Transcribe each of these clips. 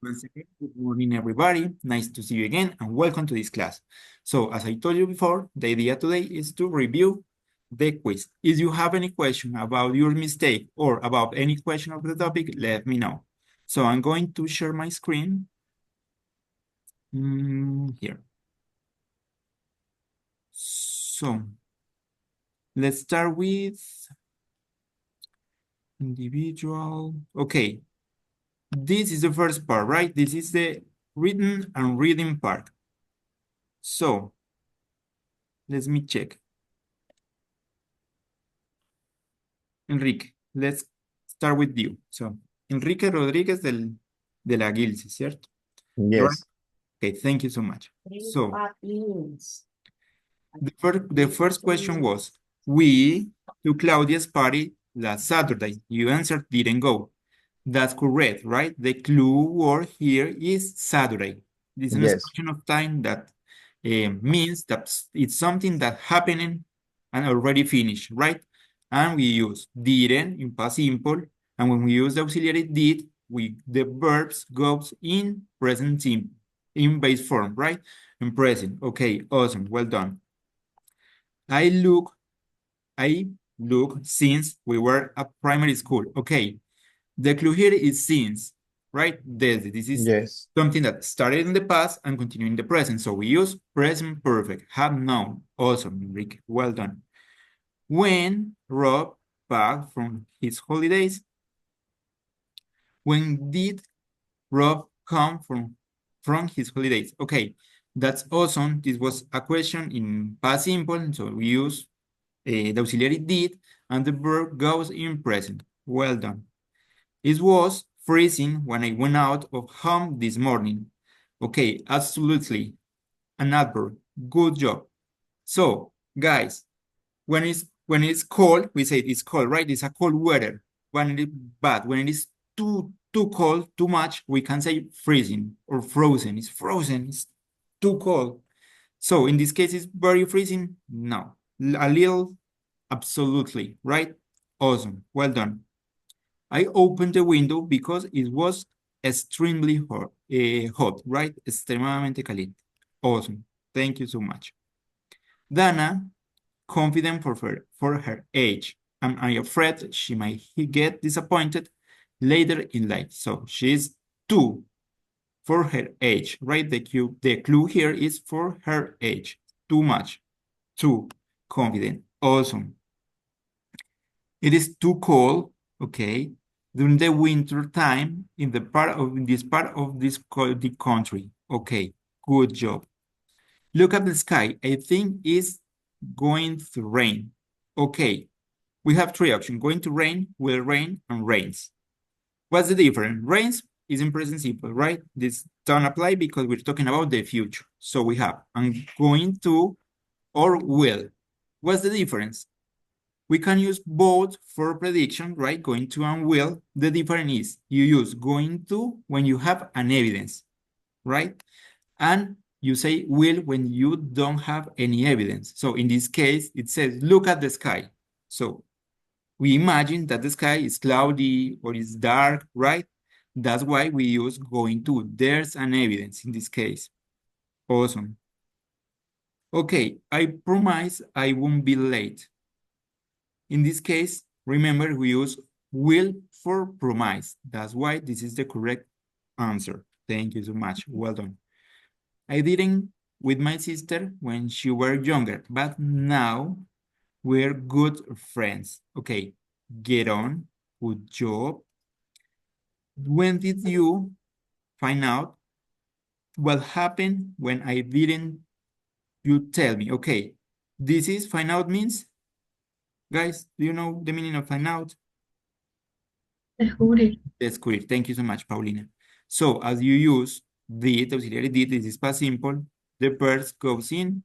Once again, good morning, everybody. Nice to see you again, and welcome to this class. So, as I told you before, the idea today is to review the quiz. If you have any question about your mistake or about any question of the topic, let me know. So, I'm going to share my screen here. So, let's start with individual. Okay, this is the first part, right? This is the written and reading part. So, let me check. Enrique, let's start with you. So, Enrique Rodríguez de la Guilce, ¿cierto? Right? Yes, Okay, thank you so much. So, the first question was, we to Claudia's party last Saturday. You answered didn't go. That's correct, right? The clue word here is Saturday. This is an yes, expression of time that means that it's something that happening and already finished, right? And we use didn't in past simple. And when we use the auxiliary did, the verbs goes in present simple, in base form, right? In present. Okay, awesome. Well done. I look, I look since we were at primary school. Okay, the clue here is since, right? This is yes. something that started in the past and continue in the present. So we use present perfect, have known. Awesome, Enrique. Well done. When Rob back from his holidays, when did Rob come from his holidays? Okay, that's awesome. This was a question in past simple, so we use the auxiliary did, and the verb goes in present. Well done. It was freezing when I went out of home this morning. Okay, absolutely. An adverb. Good job. So, guys, when it's cold, we say it's cold, right? It's a cold weather. When it is bad, when it is too cold, too much, we can say freezing or frozen. It's frozen. It's too cold. So in this case, it's very freezing. No, a little, absolutely, right? Awesome. Well done. I opened the window because it was extremely hot, right? Extremadamente caliente. Awesome. Thank you so much. Dana, confident for her age. Am I afraid she might get disappointed later in life? So she's 2 for her age, right? The clue here is for her age. Too much. 2. Confident. Awesome. It is too cold, okay, during the winter time in this part of the country. Okay, good job. Look at the sky. I think it's going to rain. Okay, we have 3 options. Going to rain, will rain, and rains. What's the difference? Rains is in present simple, right? This don't apply because we're talking about the future. So we have I'm going to or will. What's the difference? We can use both for prediction, right? Going to and will. The difference is you use going to when you have an evidence, right? And you say will when you don't have any evidence. So in this case, it says, look at the sky. So we imagine that the sky is cloudy or is dark, right? That's why we use going to. There's an evidence in this case. Awesome. Okay, I promise I won't be late. In this case, remember we use will for promise. That's why this is the correct answer. Thank you so much. Well done. I didn't with my sister when she were younger, but now we're good friends. Okay, get on. Good job. When did you find out what happened when I didn't you tell me? Okay, this is find out means, guys, do you know the meaning of find out? Descubrir. That's correct. Thank you so much, Paulina. So as you use did, auxiliary did, this is past simple, the verb goes in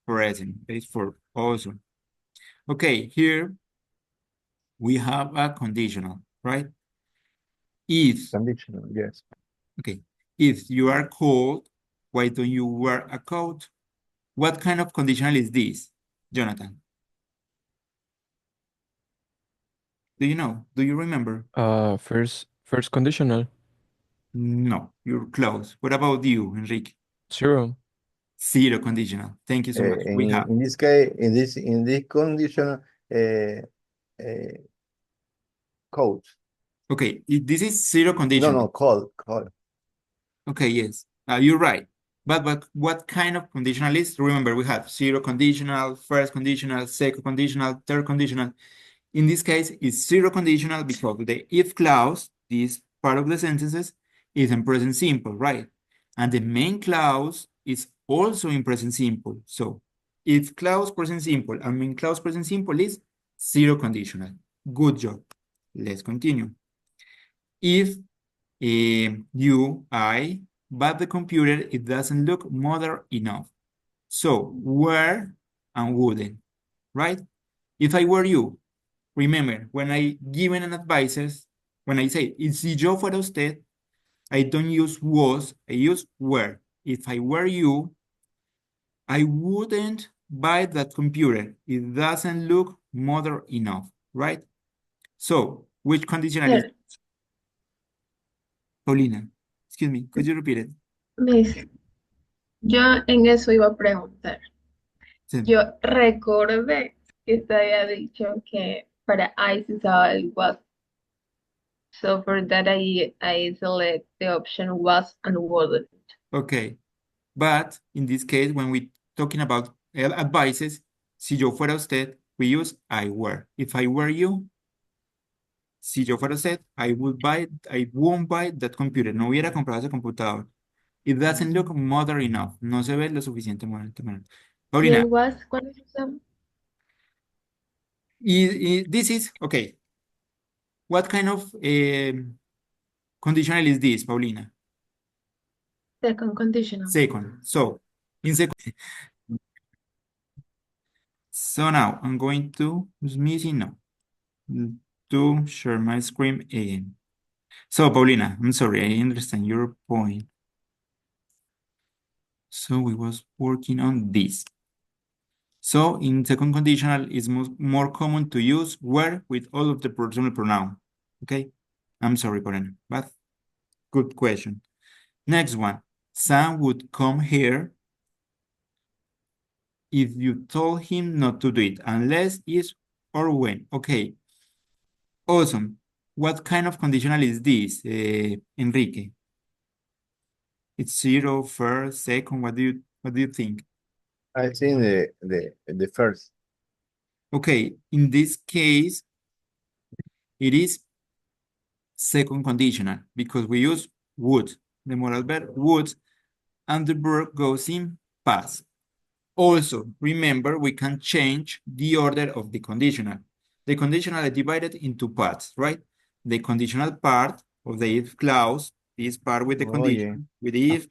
present. That is for awesome. Okay, here we have a conditional, right? If, Conditional, yes. okay, if you are cold, why don't you wear a coat? What kind of conditional is this, Jonathan? Do you know? Do you remember? First conditional. No, you're close. What about you, Enrique? Zero. Zero conditional. Thank you so much. We have. In this case, in this condition, uh, uh, code. Okay, this is zero No, conditional. no, call. Okay, yes, you're right. But what kind of conditional is? Remember, we have zero conditional, first conditional, second conditional, third conditional. In this case, it's zero conditional because the if clause, this part of the sentences, is in present simple, right? And the main clause is also in present simple. So if clause present simple and main clause present simple is zero conditional. Good job. Let's continue. If but the computer, it doesn't look modern enough. So were and wouldn't, right? If I were you, remember, when I given an advices, when I say, si yo fuera usted, I don't use was, I use were. If I were you, I wouldn't buy that computer. It doesn't look modern enough, right? So, which conditional is, Sir, Paulina? Excuse me, could you repeat it? Miss, yo en eso iba a preguntar. Sí. Yo recordé que usted había dicho que para I se usaba el was. So for that I select the option was and wasn't. Okay. But in this case, when we talking about advices, si yo fuera usted, we use I were. If I were you, si yo fuera usted, I won't buy that computer. No hubiera comprado ese computador. It doesn't look modern enough. No se ve lo suficiente moderno. ¿Y Paulina, el was cuándo se usa? this is, okay. What kind of conditional is this, Paulina? Second conditional. Second. So, in second. So now I'm going to, who's missing? No. To share my screen again. So, Paulina, I'm sorry, I understand your point. So we was working on this. So in second conditional, it's more common to use were with all of the personal pronoun. Okay, I'm sorry, Paulina, but good question. Next one, Sam would come here if you told him not to do it, unless is or when. Okay, awesome. What kind of conditional is this, Enrique? It's zero, first, second. What do you think? I think the first. Okay, in this case, it is second conditional because we use would, the modal verb would, and the verb goes in past. Also, remember, we can change the order of the conditional. The conditional is divided into parts, right? The conditional part of the if clause is part with the Oh, condition, with if,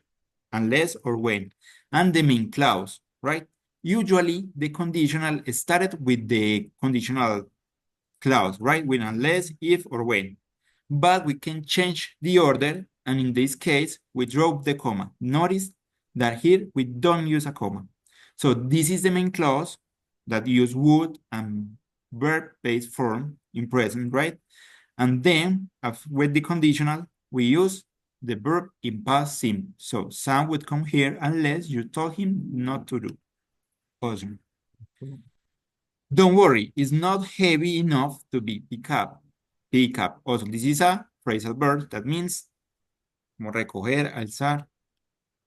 unless, or when, and the main clause, right? Usually, the conditional started with the conditional clause, right? With unless, if, or when. But we can change the order, and in this case, we drop the comma. Notice that here we don't use a comma. So this is the main clause that use would and verb-based form in present, right? And then with the conditional, we use the verb in past simple. So Sam would come here unless you told him not to do. Awesome. Don't worry, it's not heavy enough to be pick up. Pick up. Awesome. This is a phrasal verb that means como recoger, alzar.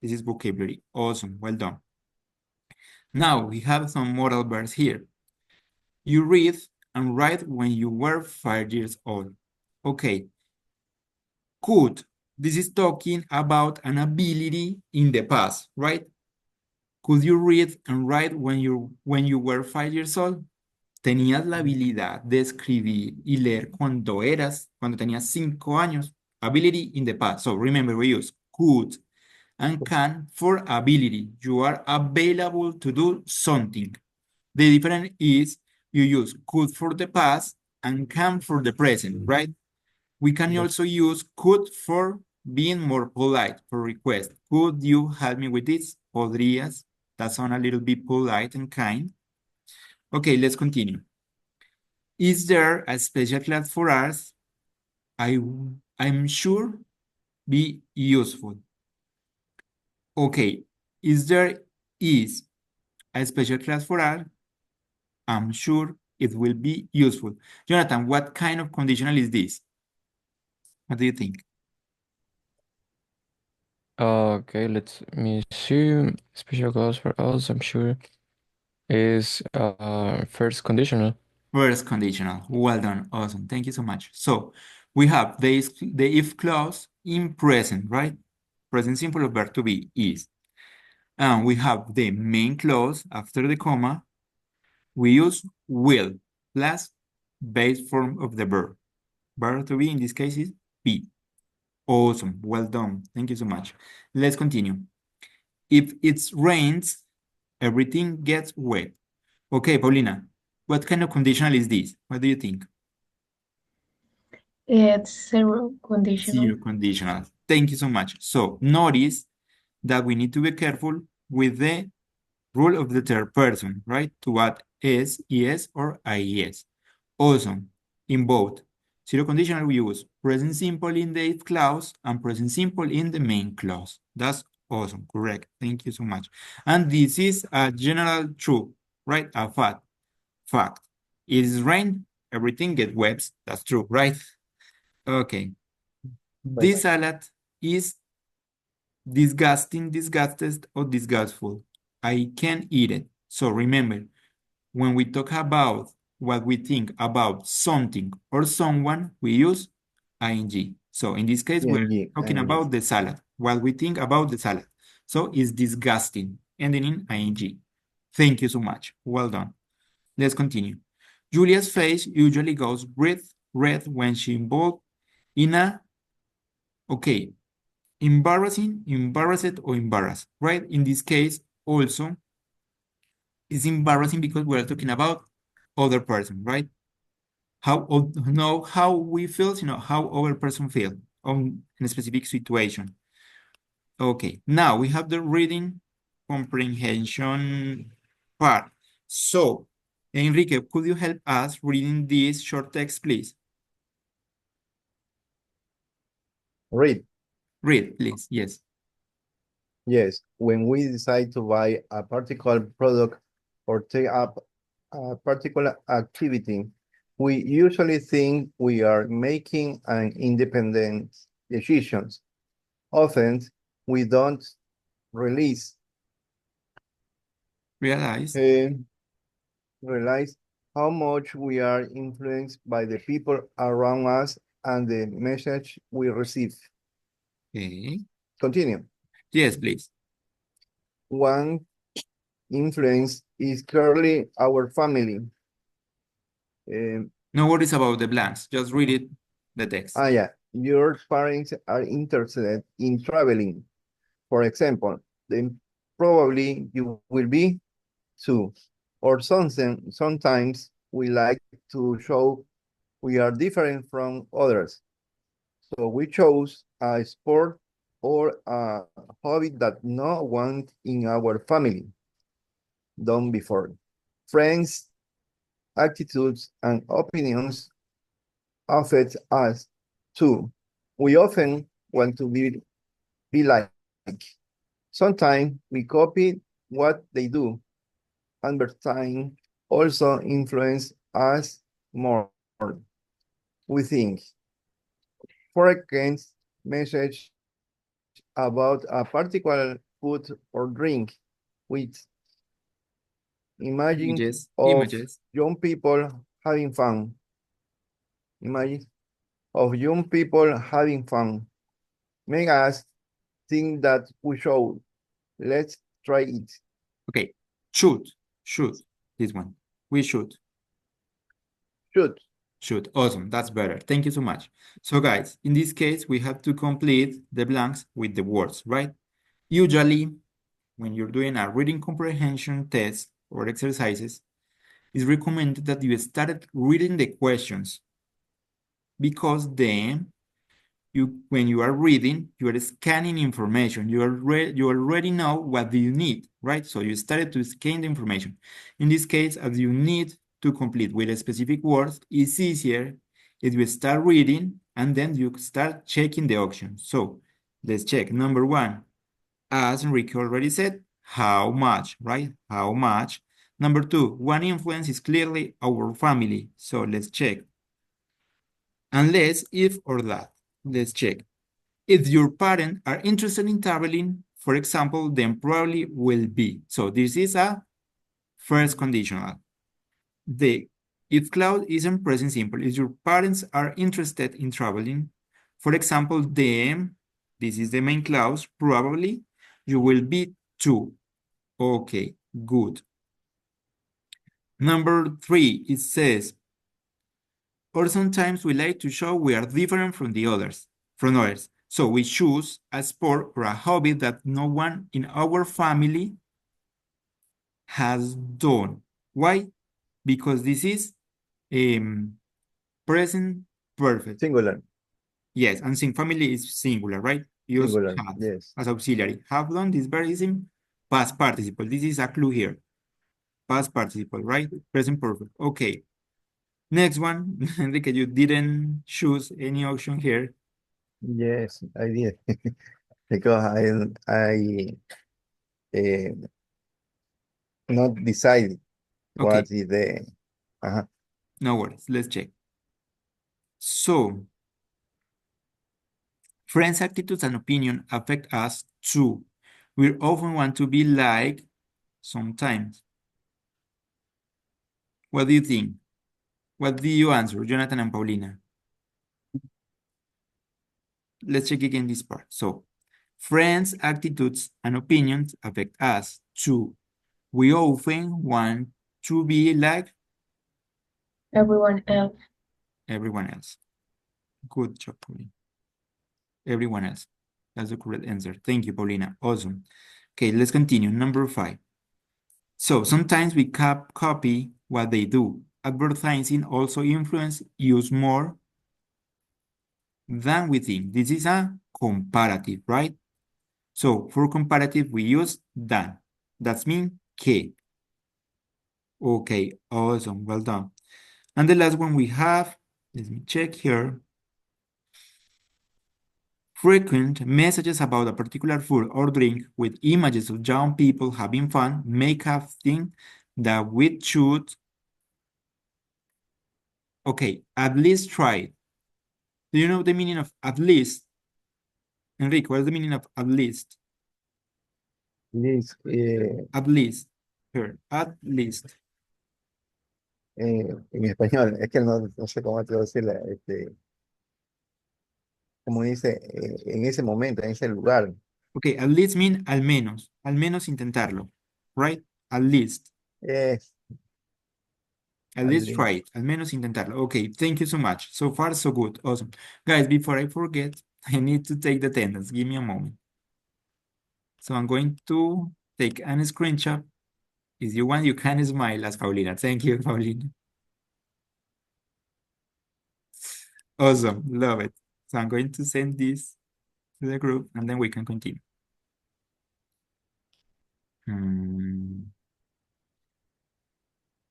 This is vocabulary. Awesome. Well done. Now we have some modal verbs here. You read and write when you were 5 years old. Okay. Could. This is talking about an ability in the past, right? Could you read and write when you were 5 years old? ¿Tenías la habilidad de escribir y leer cuando tenías 5 años? Ability in the past. So remember, we use could and can for ability. You are available to do something. The difference is you use could for the past and can for the present, right? We can also use could for being more polite, for request. Could you help me with this? Podrías. That sounds a little bit polite and kind. Okay, let's continue. Is there a special class for us? I'm sure be useful. Okay, is there is a special class for R? I'm sure it will be useful. Jonathan, what kind of conditional is this? What do you think? Okay, let me see. Special clause for us, I'm sure, is first conditional. First conditional. Well done. Awesome. Thank you so much. So we have the if clause in present, right? Present simple of verb to be is. And we have the main clause after the comma. We use will plus base form of the verb. Verb to be in this case is be. Awesome. Well done. Thank you so much. Let's continue. If it rains, everything gets wet. Okay, Paulina, what kind of conditional is this? What do you think? It's zero conditional. Zero conditional. Thank you so much. So notice that we need to be careful with the rule of the third person, right? To add s, es, or ies. Awesome. In both zero conditional, we use present simple in the if clause and present simple in the main clause. That's awesome. Correct. Thank you so much. And this is a general truth, right? A fact. It is rain, everything gets wet. That's true, right? Okay. This salad is disgusted, or disgustful. I can't eat it. So remember, when we talk about what we think about something or someone, we use ing. So in this case, we're ing, talking ing. about the salad, what we think about the salad. So it's disgusting, ending in ing. Thank you so much. Well done. Let's continue. Julia's face usually goes red when she involved in a, okay, embarrassed, or embarrassed, right? In this case, also, it's embarrassing because we're talking about other person, right? How we feel, how other person feel in a specific situation. Okay, now we have the reading comprehension part. So, Enrique, could you help us reading this short text, please? Read. Read, please. Yes. Yes, when we decide to buy a particular product or take up a particular activity, we usually think we are making an independent decisions. Often, we don't realize how much we are influenced by the people around us and the message we receive. Okay. Continue. Yes, please. One influence is clearly our family. No worries about the blanks. Just read it, the text. Yeah. Your parents are interested in traveling. For example, then probably you will be too. Or sometimes we like to show we are different from others. So we chose a sport or a hobby that no one in our family done before. Friends, attitudes, and opinions affect us too. We often want to be like. Sometimes we copy what they do. Advertising also influence us more. We think. For example, message about a particular food or drink with images of Images. young people having fun. Images of young people having fun. Make us think that we should. Let's try it. Okay. Should. This one. We should. Should. Awesome. That's better. Thank you so much. So guys, in this case, we have to complete the blanks with the words, right? Usually, when you're doing a reading comprehension test or exercises, it's recommended that you start reading the questions, because then when you are reading, you are scanning information. You already know what do you need, right? So you started to scan the information. In this case, as you need to complete with a specific words, it's easier if you start reading and then you start checking the options. So Let's check. Number one, as Enrique already said, how much, right? How much? Number two, one influence is clearly our family. So let's check. Unless, if or that. Let's check. If your parents are interested in traveling, for example, then probably will be. So this is a first conditional. The if clause is in present simple, if your parents are interested in traveling, for example, them, this is the main clause, probably you will be too. Okay, good. Number three, it says, or sometimes we like to show we are different from others. So we choose a sport or a hobby that no one in our family has done. Why? Because this is present perfect. Singular. Yes, and sing family is singular, right? Use Singular. have Yes. as auxiliary. Have done this verb is in past participle. This is a clue here. Past participle, right? Present perfect. Okay. Next one, Enrique, you didn't choose any option here. Yes, I did. Because I not decided Okay, what is the no worries. Let's check. So, friends' attitudes and opinion affect us too. We often want to be like sometimes. What do you think? What do you answer, Jonathan and Paulina? Let's check again this part. So, friends' attitudes and opinions affect us too. We often want to be like Everyone else. everyone else. Good job, Paulina. Everyone else. That's the correct answer. Thank you, Paulina. Awesome. Okay, let's continue. Number five. So sometimes we copy what they do. Advertising also influence use more than we think. This is a comparative, right? So for comparative, we use than. That's mean que. Okay, awesome, well done. And the last one we have, let me check here. Frequent messages about a particular food or drink with images of young people having fun make us think that we should, okay, at least try it. Do you know the meaning of at least? Enrique, what is the meaning of at least? this At least. Here, at least. en español. Es que no sé cómo te voy a decirle, como dice, en ese momento, en ese lugar. Okay, at least mean al menos intentarlo, right? At least. Es At at least try least. it. Al menos intentarlo. Okay, thank you so much. So far, so good. Awesome. Guys, before I forget, I need to take the attendance. Give me a moment. So I'm going to take a screenshot. If you want, you can smile as Paulina. Thank you, Paulina. Awesome. Love it. So I'm going to send this to the group and then we can continue. Hmm.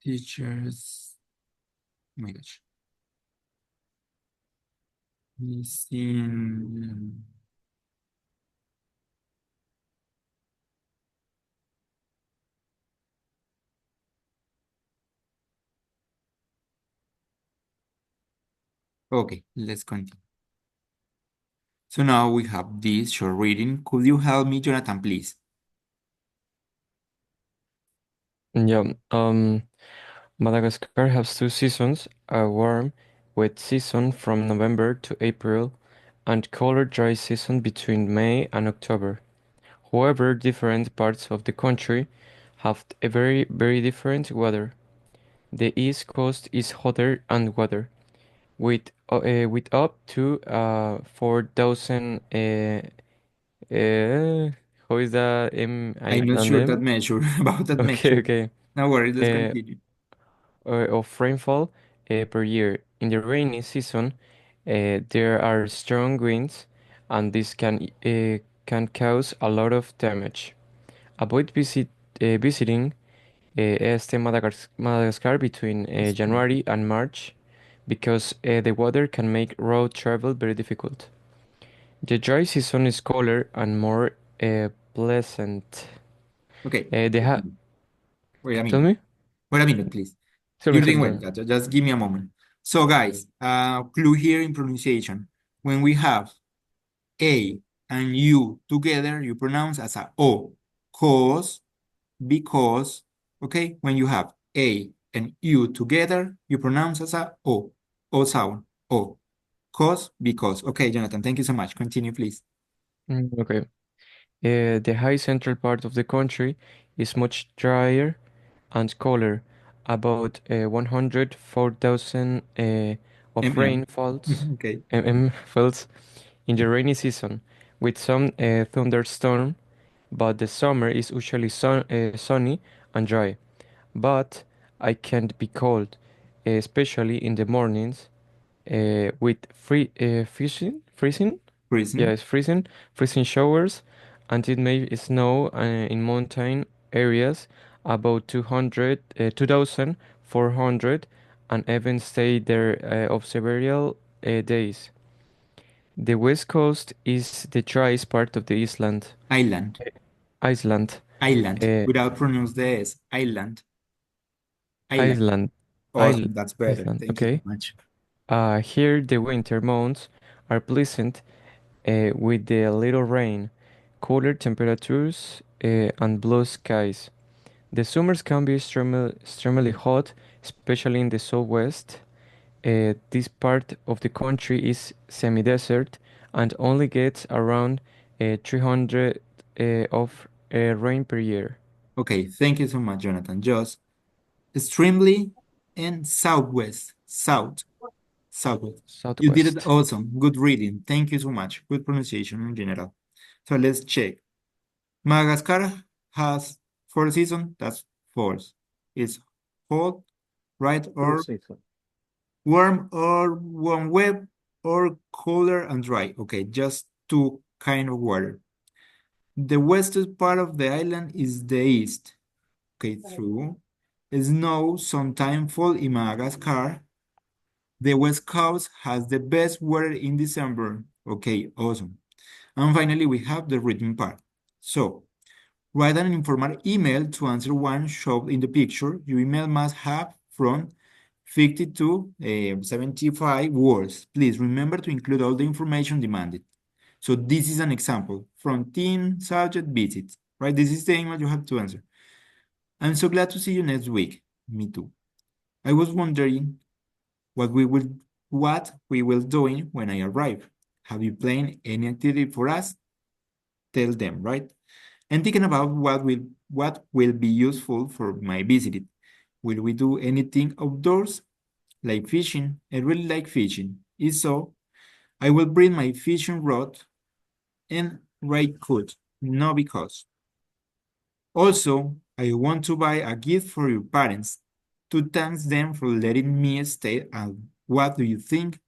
Teachers. Oh my gosh. Missing. Okay, let's continue. So now we have this short reading. Could you help me, Jonathan, please? Yeah, Madagascar has two seasons, a warm, wet season from November to April, and colder dry season between May and October. However, different parts of the country have a very different weather. The east coast is hotter and wetter, with up to 4,000 how is that I'm not sure that nandem? measure about that Okay, measure. okay. No worries, let's Uh, continue. of rainfall per year. In the rainy season, there are strong winds, and this can cause a lot of damage. Avoid visiting Madagascar between It's January and March because the weather can make road travel very difficult. The dry season is cooler and more pleasant. Okay. They have. Wait a Tell minute. me. Wait a minute, please. Tell me. You're Tell doing me. well, Kato. Just give me a moment. So, guys, clue here in pronunciation. When we have A and U together, you pronounce as a O. Cause, because, okay? When you have A and U together, you pronounce as a O. O sound. O. Cause, because. Okay, Jonathan, thank you so much. Continue, please. Okay. The high central part of the country is much drier and colder, about 104,000 of MM. rainfalls Okay. falls in the rainy season, with some thunderstorm, but the summer is usually sunny and dry. But I can't be cold, especially in the mornings, with freezing? Yeah, Prison. it's freezing showers, and it may snow in mountain areas about 2,400 and even stay there of several days. The west coast is the driest part of the Island. Iceland. Island. Uh, Without pronounce the S. Island. Island. Iceland. Awesome. That's better. Iceland. Thank you so Okay. much. Here the winter months are pleasant with the little rain, cooler temperatures, and blue skies. The summers can be extremely hot, especially in the southwest. This part of the country is semi-desert and only gets around 300 of rain per year. Okay. Thank you so much, Jonathan. Just extremely and southwest. Southwest. You did it Southwest. awesome. Good reading. Thank you so much. Good pronunciation in general. So let's check. Madagascar has 4 seasons. That's false. It's hot, right? Two Or seasons. warm or warm wet or colder and dry. Okay, just two kind of water. The western part of the island is the east. Okay, true. Snow sometimes fall in Madagascar. The west coast has the best weather in December. Okay, awesome. And finally, we have the written part. So, write an informal email to answer one shown in the picture. Your email must have from 50 to 75 words. Please remember to include all the information demanded. So this is an example from team subject visit, right? This is the email you have to answer. I'm so glad to see you next week. Me too. I was wondering what we will doing when I arrive. Have you planned any activity for us? Tell them, right? And thinking about what will be useful for my visit. Will we do anything outdoors? Like fishing? I really like fishing. If so, I will bring my fishing rod and raincoat. No, because. Also, I want to buy a gift for your parents to thank them for letting me stay. And what do you think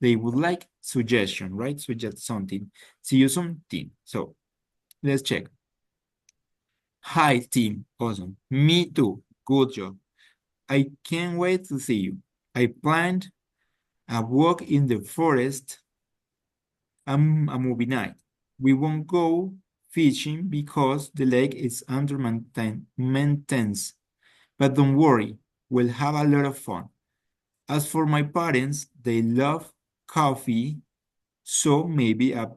they would like? Suggestion, right? Suggest something. See you soon, team. So let's check. Hi, team. Awesome. Me too. Good job. I can't wait to see you. I planned a walk in the forest and a movie night. We won't go fishing because the lake is under maintenance. But don't worry, we'll have a lot of fun. As for my parents, they love coffee, so maybe a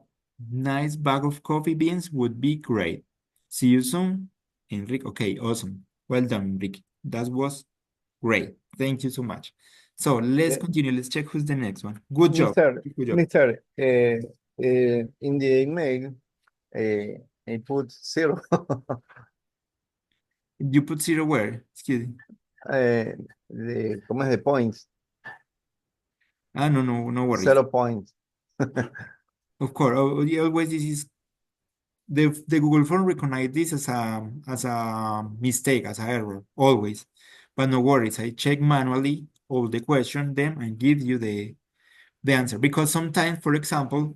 nice bag of coffee beans would be great. See you soon, Enrique. Okay, awesome. Well done, Enrique. That was great. Thank you so much. So let's continue. Let's check who's the next one. Good job. Good job. Mr. In the email, I put 0. You put 0 where? Excuse me. ¿Cómo es de points? Ah, no worries. 0 points. Of course, always this is the Google Form recognize this as a mistake, as an error, always. But no worries, I check manually all the question, them, and give you the answer. Because sometimes, for example,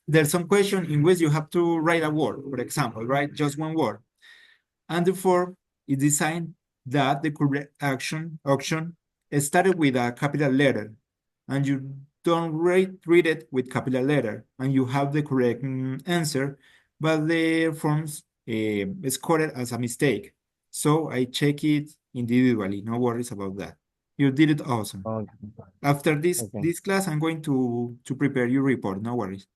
there's some question in which you have to write a word, for example, right? Just one word. And the form is designed that the correct action started with a capital letter. And you don't read it with capital letter, and you have the correct answer, but the forms score it as a mistake. So I check it individually. No worries about that. You did it awesome. Okay. After this Okay. this class, I'm going to prepare your report. No worries.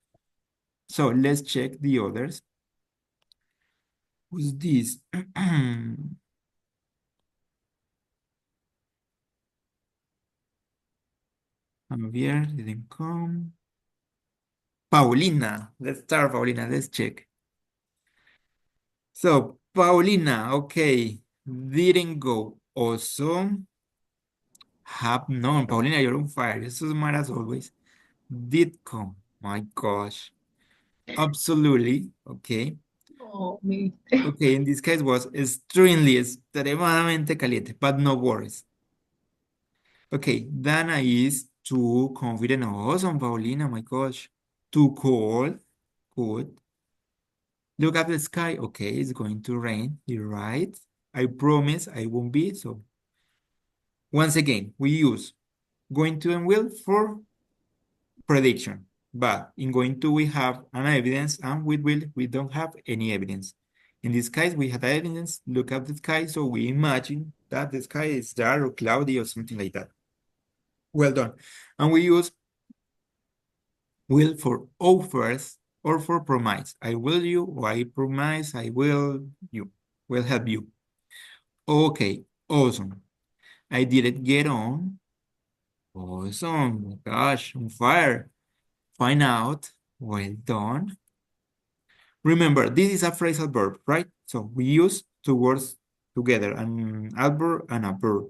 So let's check the others. Who's this? Javier didn't come. Paulina. Let's start, Paulina. Let's check. So, Paulina, okay. Didn't go. Awesome. Have known. Paulina, you're on fire. This is smart as always. Did come. My gosh. Absolutely. Okay. Oh, me. Okay, in this case was extremadamente caliente, but no worries. Okay, Dana is too confident. Awesome, Paulina, my gosh. Too cold. Good. Look at the sky. Okay, it's going to rain. You're right. I promise I won't be. So, once again, we use going to and will for prediction. But in going to, we have an evidence, and with will, we don't have any evidence. In this case, we have evidence. Look at the sky. So, we imagine that the sky is dark or cloudy or something like that. Well done. And we use will for offers or for promise. I will you, or I promise, I will you, will help you. Okay, awesome. I didn't get on. Awesome, my gosh, on fire. Find out. Well done. Remember, this is a phrasal verb, right? So we use two words together, an adverb and a verb.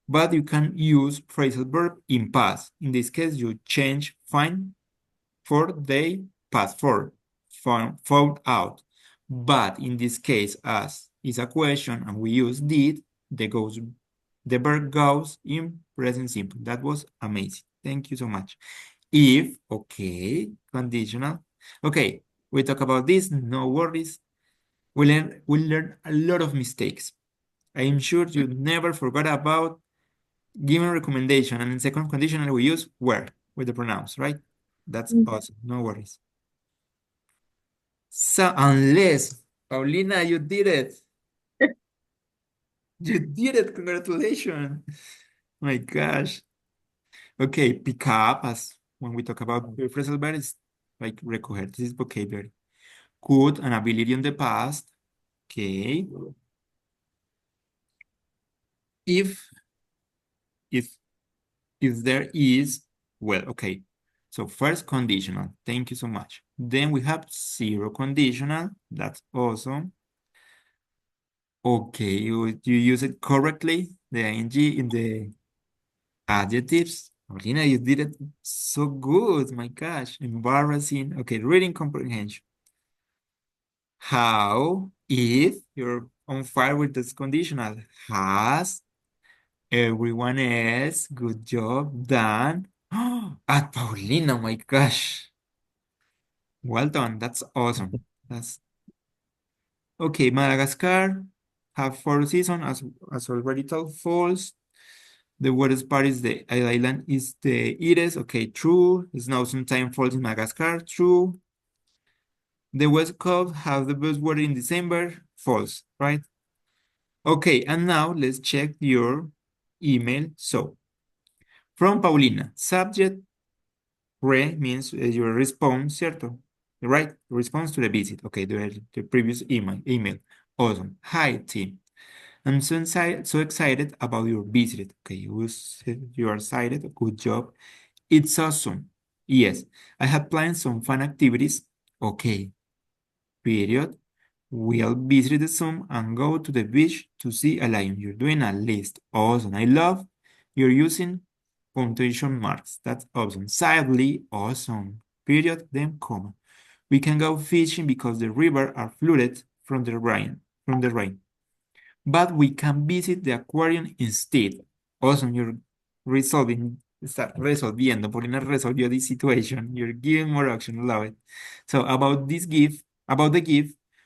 But you can use phrasal verb in past. In this case, you change find for they past for found out. But in this case, as is a question and we use did, the verb goes in present simple. That was amazing. Thank you so much. If, okay, conditional. Okay, we talk about this, no worries. We learn a lot of mistakes. I am sure you never forgot about given recommendation, and in second conditional we use where with the pronouns, right? That's awesome. No worries. So unless Paulina, you did it. You did it. Congratulations. My gosh. Okay, pick up as when we talk about phrasal verbs, like recoger. This is vocabulary. Could, an ability in the past. Okay. If if if there is, well, okay. So first conditional. Thank you so much. Then we have zero conditional. That's awesome. Okay, you use it correctly, the ing in the adjectives. Marina, you did it so good. My gosh, embarrassing. Okay, reading comprehension. How, if you're on fire with this conditional, has everyone else, good job, done. At Paulina, my gosh. Well done. That's awesome. That's okay. Madagascar have 4 seasons, as already told, false. The wettest part is the island is the Ires. Okay, true. Snow sometimes falls in Madagascar. True. The West Coast have the best weather in December. False, right? Okay, and now let's check your email. So, from Paulina, subject re means your response, ¿cierto? Right? Response to the visit. Okay, the previous email. Awesome. Hi, team. I'm so excited about your visit. Okay, you are excited. Good job. It's awesome. Yes, I have planned some fun activities. Okay, period. We'll visit the zoo and go to the beach to see a lion. You're doing a list. Awesome. I love you're using punctuation marks. That's awesome. Sadly, awesome. Period, then comma. We can go fishing because the river are flooded from the rain. But we can visit the aquarium instead. Awesome, you're resolviendo, Paulina resolvió this situation. You're giving more action, love it. So about the gift,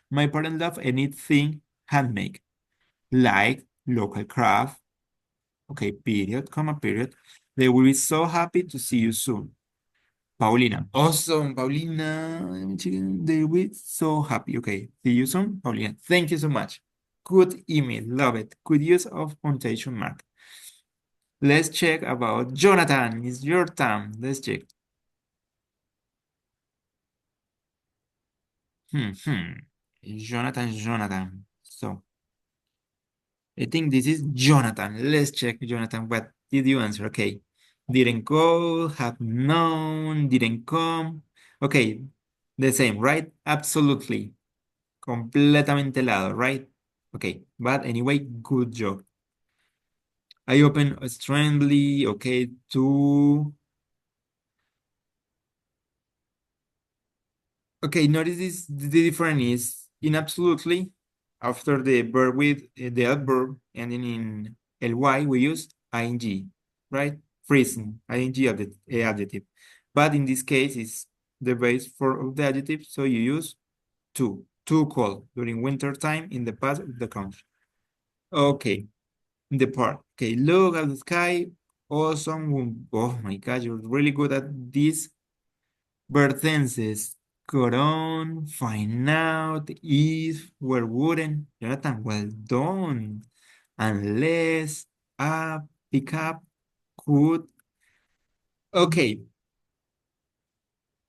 my parents love anything handmade, like local craft, okay, period, comma, period. They will be so happy to see you soon. Paulina. Awesome, Paulina. They will be so happy. Okay, see you soon, Paulina. Thank you so much. Good email, love it. Good use of punctuation mark. Let's check about Jonathan. It's your turn. Let's check. Jonathan. So I think this is Jonathan. Let's check, Jonathan. What did you answer? Okay. Didn't go, have known, didn't come. Okay, the same, right? Absolutely. Completamente helado, right? Okay, but anyway, good job. I open strangely, okay, two. Okay, notice this, the difference is in absolutely, after the verb with the adverb ending in ly, we use ing, right? Freezing, ing adjective. But in this case, it's the base for of the adjective, so you use too cold during winter time in the past of the country. Okay, in the park. Okay, look at the sky. Awesome. Oh my God, you're really good at this. Vertenses. Got on, find out, if, were wouldn't. Jonathan, well done. Unless, up, pick up, could. Okay,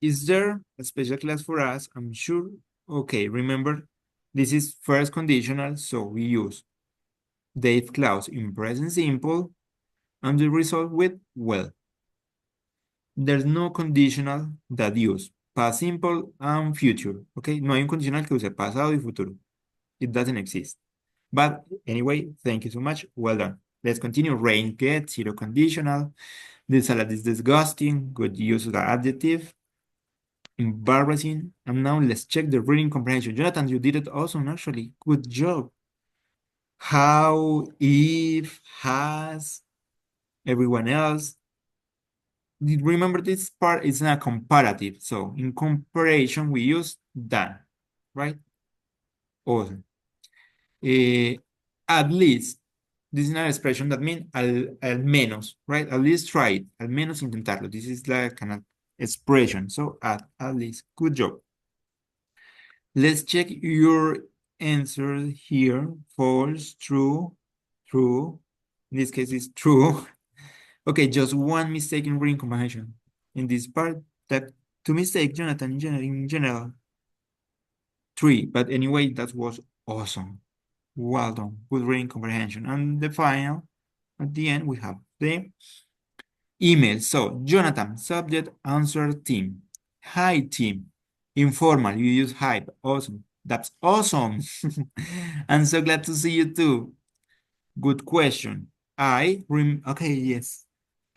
is there a special class for us? I'm sure. Okay, remember, this is first conditional, so we use Dave clause in present simple and the result with well. There's no conditional that use past simple and future, okay? No hay un condicional que use pasado y futuro. It doesn't exist. But anyway, thank you so much. Well done. Let's continue. Rain get, zero conditional. This salad is disgusting. Good use of the adjective. Embarrassing. And now let's check the reading comprehension. Jonathan, you did it awesome, actually. Good job. How, if, has, everyone else. Remember this part is a comparative. So in comparison, we use than, right? Awesome. At least, this is an expression that means al menos, right? At least try it. Al menos intentarlo. This is like kind of expression. So at least, good job. Let's check your answer here. False, true, true. In this case, it's true. Okay, just one mistake in reading comprehension. In this part, that two mistakes, Jonathan, in general. Three, but anyway, that was awesome. Well done, good reading comprehension. And the final, at the end, we have the email. So, Jonathan, subject, answer, team. Hi, team. Informal, you use hi. Awesome. That's awesome. I'm so glad to see you too. Good question. Okay, yes.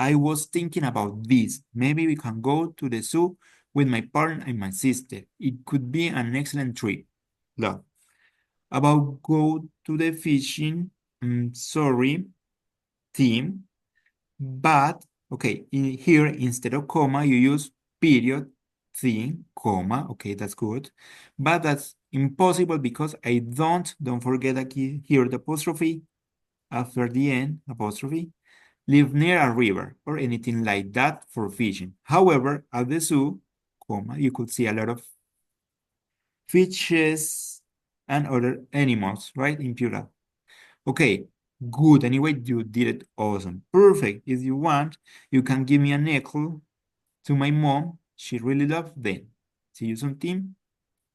I was thinking about this. Maybe we can go to the zoo with my partner and my sister. It could be an excellent trip. Look, about go to the fishing, sorry, team, but, okay, here, instead of comma, you use period, thing, comma, okay, that's good. But that's impossible because don't forget here the apostrophe, after the end, apostrophe, live near a river or anything like that for fishing. However, at the zoo, comma, you could see a lot of fishes and other animals, right, in plural. Okay, good. Anyway, you did it awesome. Perfect. If you want, you can give me a nickel to my mom. She really loves them. See you soon, team.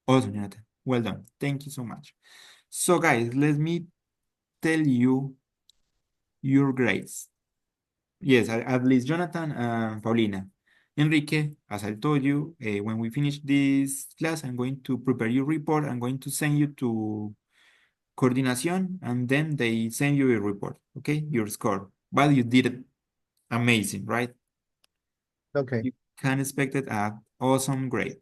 Awesome, Jonathan. Well done. Thank you so much. So, guys, let me tell you your grades. Yes, at least Jonathan and Paulina. Enrique, as I told you, when we finish this class, I'm going to prepare your report. I'm going to send you to coordination, and then they send you a report, okay? Your score. But you did it amazing, right? Okay. You can expect it at awesome grade.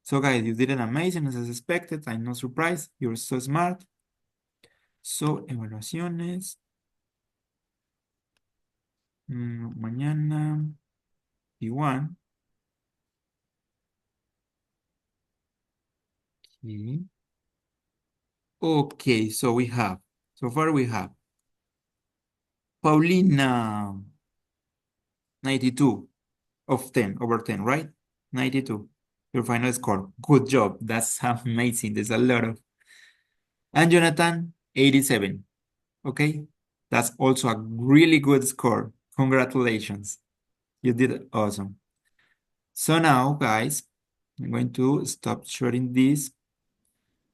So guys, you did it amazing as expected. I'm not surprised. You're so smart. So, evaluaciones. Mañana. P1. Okay. Okay, so so far we have Paulina. 92 of 10 over 10, right? 92, your final score. Good job. That's amazing. There's a lot of. And Jonathan, 87. Okay, that's also a really good score. Congratulations. You did awesome. So now, guys, I'm going to stop sharing this.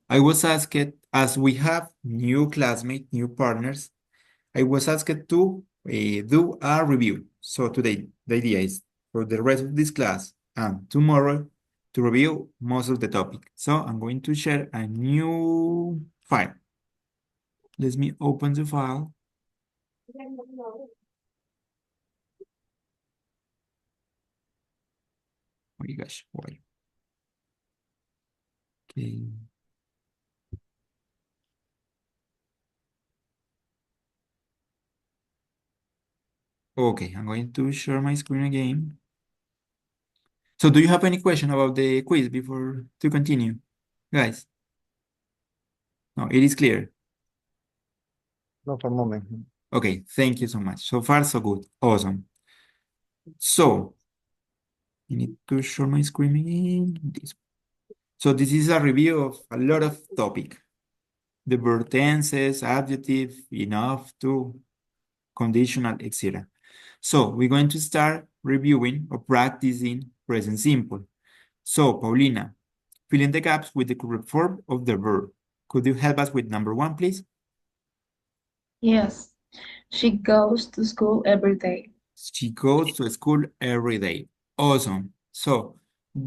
I was asked, as we have new classmates, new partners, I was asked to do a review. So today, the idea is for the rest of this class and tomorrow to review most of the topic. So I'm going to share a new file. Let me open the file. Oh my gosh, why? Okay. Okay, I'm going to share my screen again. So do you have any question about the quiz before to continue? Guys? No, it is clear. No, for a moment. Okay, thank you so much. So far, so good. Awesome. So, I need to show my screen again. So this is a review of a lot of topic. The verb tenses, adjective, enough to, conditional, etc. So we're going to start reviewing or practicing present simple. So, Paulina, fill in the gaps with the correct form of the verb. Could you help us with number 1, please? Yes, she goes to school every day. She goes to school every day. Awesome. So,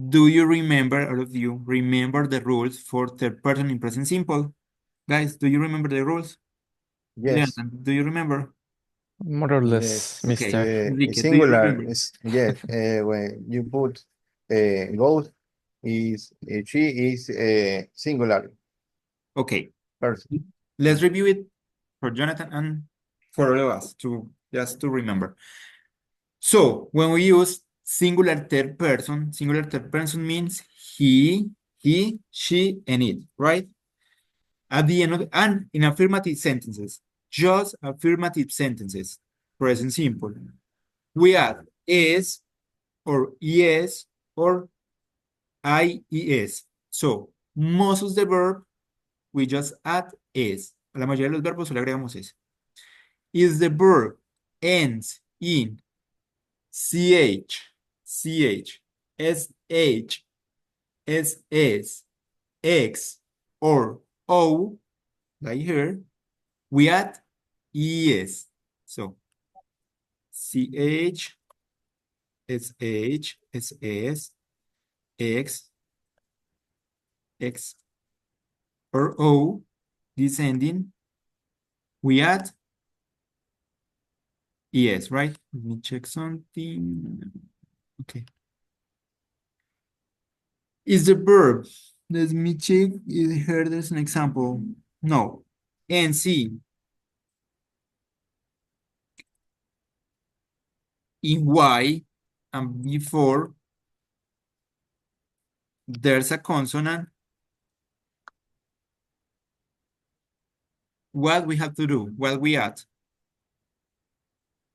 do you remember, all of you, remember the rules for third person in present simple? Guys, do you remember the rules? Yes. Leonard, do you remember? More or less, Yes. Okay, Mr. Enrique, do you Singular remember? is yes. When you put goes is she is singular Okay, person. let's review it for Jonathan and for all of us to just to remember. So when we use singular third person means he, she, and it, right? At the end of and in affirmative sentences, just affirmative sentences, present simple, we add is or es or ies. So most of the verb we just add is. A la mayoría de los verbos solo agregamos es. If the verb ends in ch, sh, ss, x, or o, like here, we add es. So ch, sh, ss, x, x, or o, descending, we add es, right? Let me check something. Okay. Is the verb, let me check, here there's an example. No, NC. In Y and before there's a consonant, what we have to do? What we add?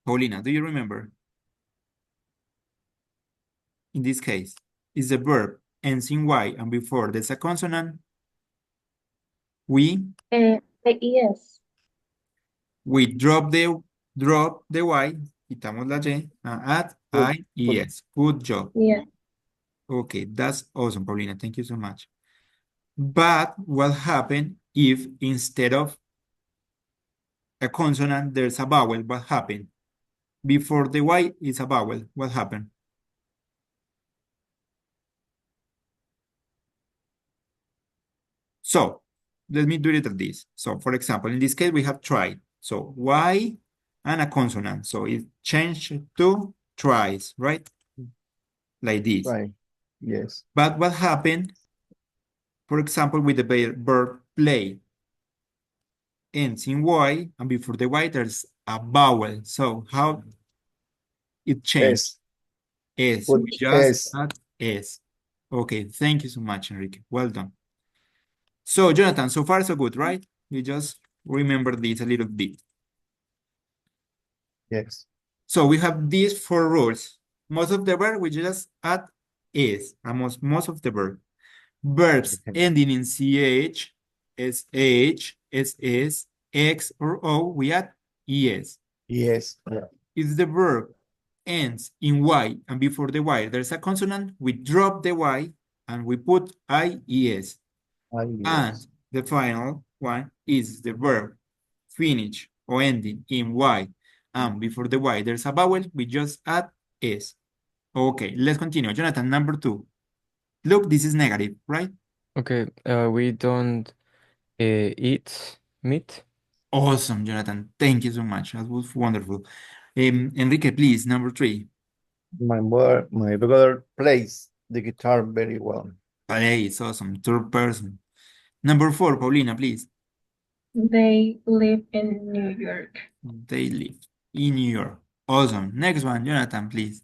Paulina, do you remember? In this case, is the verb ends in Y and before there's a consonant, we Yes. drop the Y, quitamos la Y, and add Good. IES. Good job. Yeah. Okay, that's awesome, Paulina. Thank you so much. But what happened if instead of a consonant, there's a vowel? What happened? Before the Y is a vowel. What happened? So let me do it like this. So for example, in this case, we have tried. So Y and a consonant. So it changed to tries, right? Like this. Right. Yes. But what happened, for example, with the verb play? Ends in Y, and before the Y, there's a vowel. So how it changed? S. S. Put We just S. add S. Okay, thank you so much, Enrique. Well done. So, Jonathan, so far so good, right? You just remember this a little bit. Yes. So we have these 4 rules. Most of the verb, we just add is, most of the verb. Verbs ending in CH, SH, SS, X, or O, we add ES. Yes. If the verb ends in Y and before the Y there's a consonant, we drop the Y and we put IES. And Yes. the final one is the verb finish or ending in Y and before the Y there's a vowel, we just add S. Okay, let's continue. Jonathan, number 2. Look, this is negative, right? Okay, we don't eat meat. Awesome, Jonathan. Thank you so much. That was wonderful. Enrique, please, number 3. My brother plays the guitar very well. Play, it's awesome. Third person. Number 4, Paulina, please. They live in New York. They live in New York. Awesome. Next one, Jonathan, please.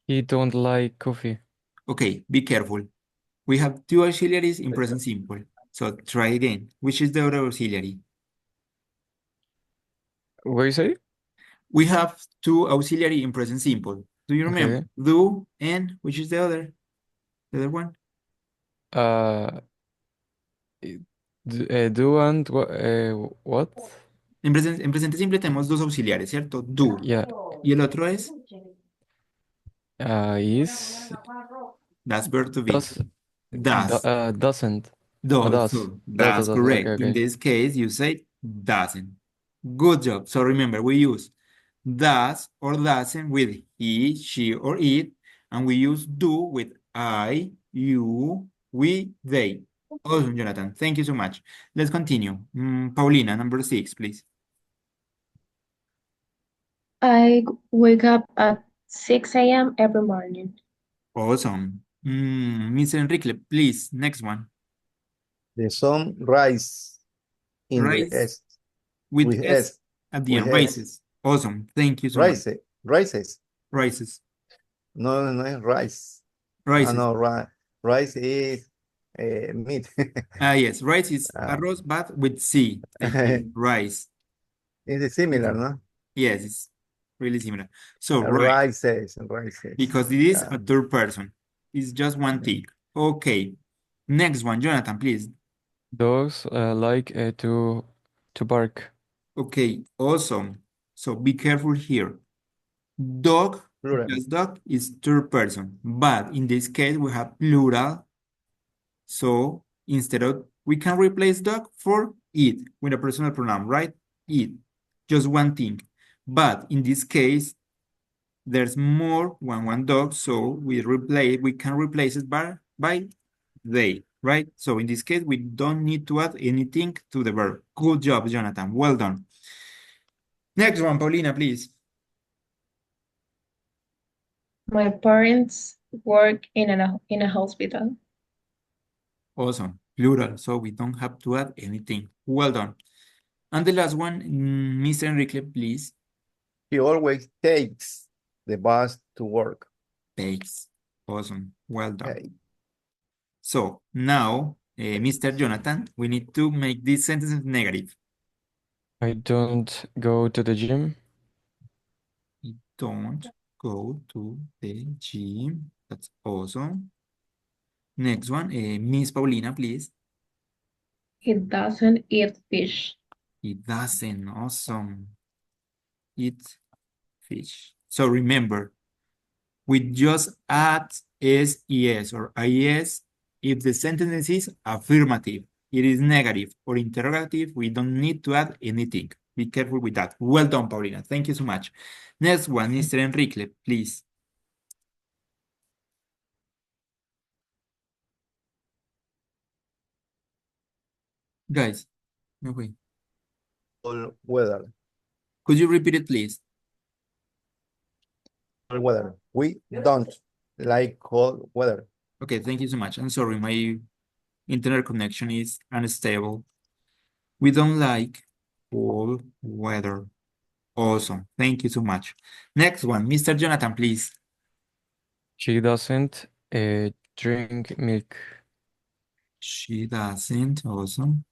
He don't like coffee. Okay, be careful. We have 2 auxiliaries in present simple. So try again. Which is the other auxiliary? What you say? We have 2 auxiliary in present simple. Do you remember? Okay. Do and which is the other? The other one? Uh, do and what? En presente simple tenemos 2 auxiliares, ¿cierto? Do. Yeah. Y el otro es Is that's verb to be. does Does. doesn't. Does. Does. So that's Does. correct. Okay, In okay. this case, you say doesn't. Good job. So remember, we use does or doesn't with he, she, or it, and we use do with I, you, we, they. Awesome, Jonathan. Thank you so much. Let's continue. Paulina, number 6, please. I wake up at 6 a.m. every morning. Awesome. Mr. Enrique, please, next one. The sun rises in the Rise east. with With S S. at the With end. S. Rises. Awesome. Thank you so much. Rises. Rises. No, rice. Rises. No, rice is meat. Yes, rice is arroz, but with C. Thank you. Rice. It's similar, no? Yes, it's really similar. So, right, Rices. because it is a third person. It's just one thing. Okay. Next one, Jonathan, please. Dogs like to bark. Okay, awesome. So be careful here. Dog, Plural. just dog is third person, but in this case we have plural. So instead of, we can replace dog for it with a personal pronoun, right? It, just one thing. But in this case, there's more than one dog, so we can replace it by they, right? So in this case, we don't need to add anything to the verb. Good job, Jonathan. Well done. Next one, Paulina, please. My parents work in a hospital. Awesome. Plural, so we don't have to add anything. Well done. And the last one, Mr. Enrique, please. He always takes the bus to work. Takes. Awesome. Well done. Okay. So now, Mr. Jonathan, we need to make this sentence negative. I don't go to the gym. I don't go to the gym. That's awesome. Next one, Miss Paulina, please. He doesn't eat fish. He doesn't. Awesome. Eat fish. So remember, we just add SES or IES if the sentence is affirmative. It is negative or interrogative. We don't need to add anything. Be careful with that. Well done, Paulina. Thank you so much. Next one, Mr. Enrique, please. Guys, no way. Cold weather. Could you repeat it, please? Cold weather. We don't like cold weather. Okay, thank you so much. I'm sorry, my internet connection is unstable. We don't like cold weather. Awesome. Thank you so much. Next one, Mr. Jonathan, please. She doesn't drink milk. She doesn't. Awesome.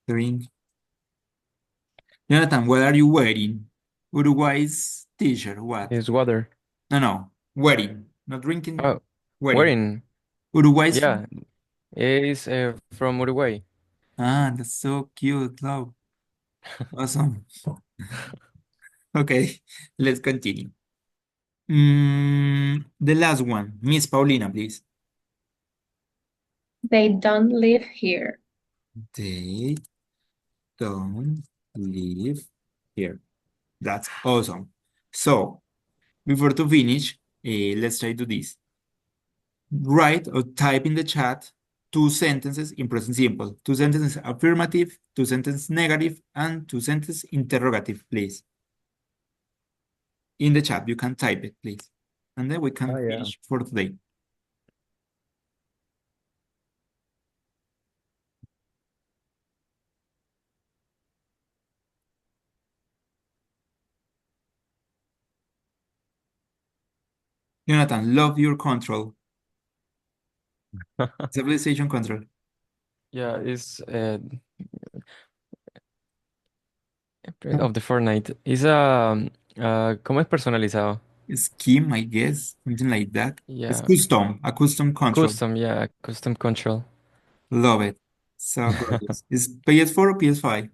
Drink. Jonathan, what are you wearing? Uruguay's teacher, what? Is water. No, wedding, not drinking, Oh, wedding. wherein? Uruguay's, Yeah, is from Uruguay. that's so cute, love. Awesome. Okay, let's continue. The last one, Miss Paulina, please. They don't live here. They don't live here. That's awesome. So, before to finish, let's try to do this. Write or type in the chat 2 sentences in present simple. 2 sentences affirmative, 2 sentences negative, and 2 sentences interrogative, please. In the chat, you can type it, please. And then we can Oh, yeah. finish for today. Jonathan, love your control. Civilization control. Yeah, it's of the Fortnite. Is ¿cómo es personalizado? Scheme, I guess, something like that. It's Yeah, custom, a custom control. custom. Yeah, custom control. Love it. So gorgeous. Is PS4 or PS5?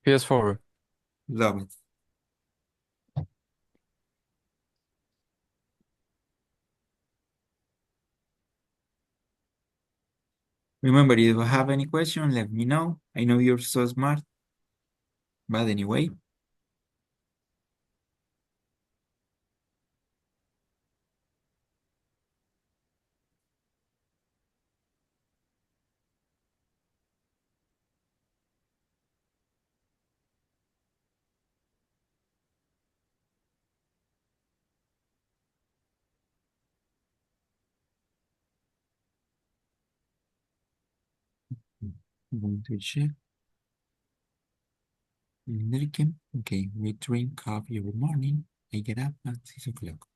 PS4. Love it. Remember, if you have any question, let me know. I know you're so smart. But anyway, I'm going to check. American. Okay, we drink coffee every morning. I get up at 6 o'clock.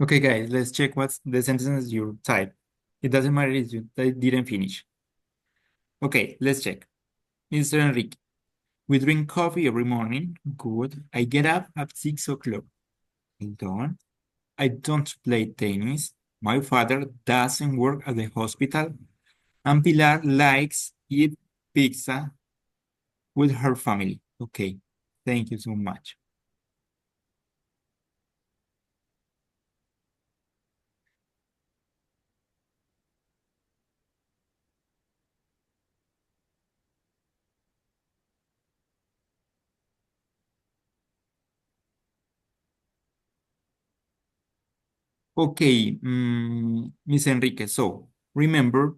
Okay, guys, let's check what's the sentences you type. It doesn't matter if you didn't finish. Okay, let's check. Mr. Enrique, we drink coffee every morning. Good. I get up at 6 o'clock. I don't play tennis. My father doesn't work at the hospital. And Pilar likes eat pizza with her family. Okay, thank you so much. Okay, Miss Enrique, so remember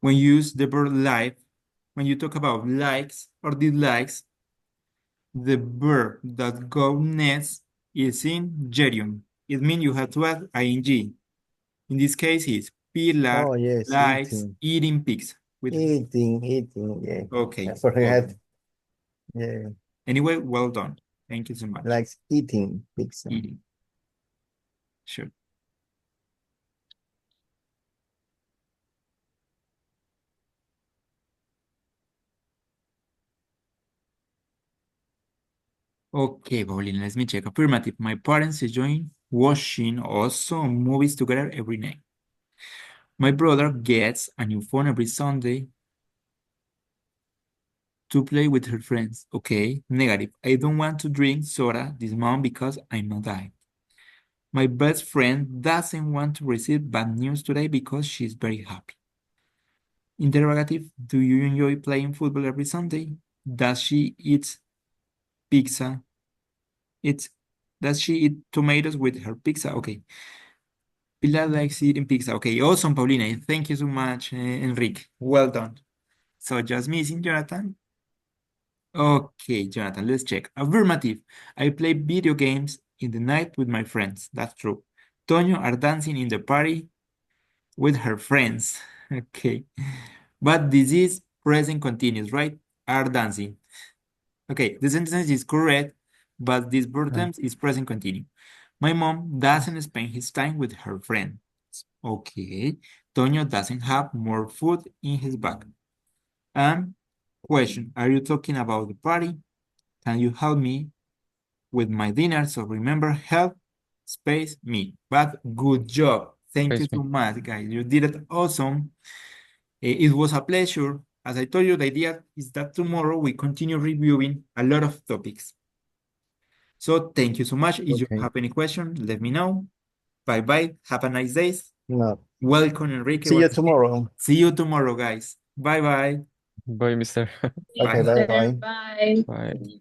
when you use the verb like, when you talk about likes or dislikes, the verb that goes next is in gerund. It means you have to add ing. In this case, it's Pilar Oh, yes, likes eating pizza. With eating, yeah. okay. I forgot. Okay. Yeah, Anyway, well done. Thank you so much. likes eating pizza. Eating. Sure. Okay, Paulina, let me check. Affirmative. My parents enjoy watching also movies together every night. My brother gets a new phone every Sunday to play with her friends. Okay, negative. I don't want to drink soda this month because I'm not dying. My best friend doesn't want to receive bad news today because she's very happy. Interrogative. Do you enjoy playing football every Sunday? Does she eat pizza? Does she eat tomatoes with her pizza? Okay. Pilar likes eating pizza. Okay, awesome, Paulina. Thank you so much, Enrique. Well done. So just missing Jonathan. Okay, Jonathan, let's check. Affirmative. I play video games in the night with my friends. That's true. Toño are dancing in the party with her friends. Okay. But this is present continuous, right? Are dancing. Okay, the sentence is correct, but this verb tense is present continuous. My mom doesn't spend his time with her friends. Okay. Toño doesn't have more food in his bag. Question, are you talking about the party? Can you help me with my dinner? So remember, help, space, me. But good job. Thank you Space so me. much, guys. You did it awesome. It was a pleasure. As I told you, the idea is that tomorrow we continue reviewing a lot of topics. So thank you so much. If you Okay. have any question, let me know. Bye-bye. Have a nice day. No. Welcome, Enrique. See you Welcome. tomorrow. See you tomorrow, guys. Bye-bye. Bye, mister. Okay, Bye. bye. Bye. Bye.